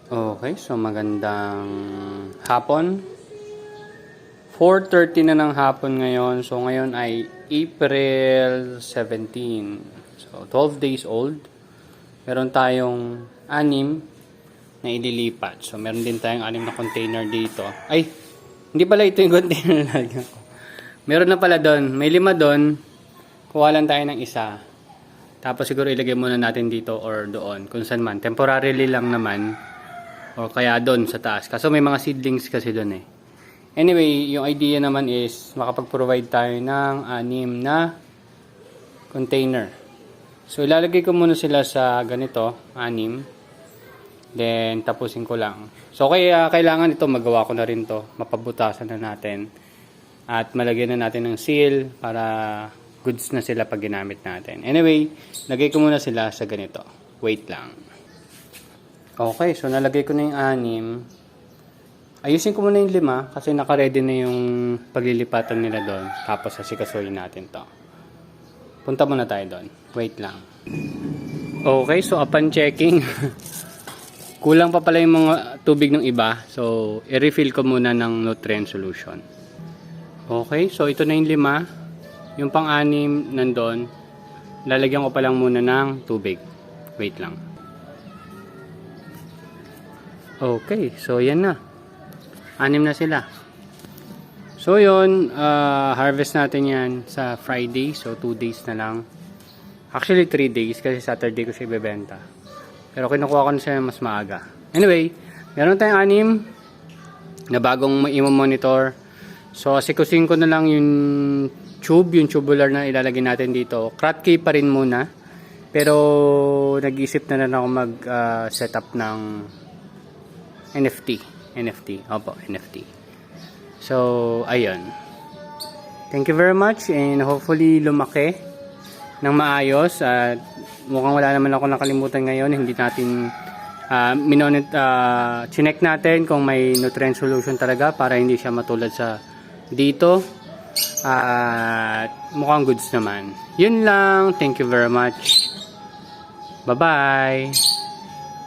Okay, so magandang hapon. 4:30 na ng hapon ngayon. So ngayon ay April 17. So 12 days old. Meron tayong 6 na ililipat. So meron din tayong 6 na container dito. Ay, hindi pala ito yung container na lagyan ko. Meron na pala doon. May 5 doon. Kuha lang tayo ng isa. Tapos siguro ilagay muna natin dito or doon. Kung saan man. Temporarily lang naman. O kaya doon sa taas. Kaso may mga seedlings kasi doon eh. Anyway, yung idea naman is makapag-provide tayo ng 6 na container. So ilalagay ko muna sila sa ganito, 6. Then tapusin ko lang. So kaya kailangan ito, magawa ko na rin to. Mapabutasan na natin. At malagyan na natin ng seal para goods na sila pag ginamit natin. Anyway, lagay ko muna sila sa ganito. Wait lang. Okay, so nalagay ko na yung 6. Ayusin ko muna yung 5 kasi naka-ready na yung paglilipatan nila doon. Tapos asikasuhin natin to. Punta muna tayo doon. Wait lang. Okay, so upon checking, kulang pa pala yung mga tubig ng iba. So, i-refill ko muna ng nutrient solution. Okay, so ito na yung 5. Yung pang-6 nandun. Lalagyan ko pa lang muna ng tubig. Wait lang. Okay, so yan na. 6 na sila. So yun, harvest natin yan sa Friday. So 2 days na lang. Actually 3 days kasi Saturday ko siya ibebenta. Pero kinukuha ko na siya mas maaga. Anyway, meron tayong 6 na bagong i-monitor. So asikusin ko na lang yung tube, yung tubular na ilalagay natin dito. Kratky pa rin muna. Pero nag-isip na ako mag-setup ng NFT. Opo, NFT. So, ayun. Thank you very much and hopefully lumaki ng maayos at mukhang wala naman ako nakalimutan ngayon. Hindi natin chinek natin kung may nutrient solution talaga para hindi siya matulad sa dito. At mukhang goods naman. Yun lang. Thank you very much. Bye-bye.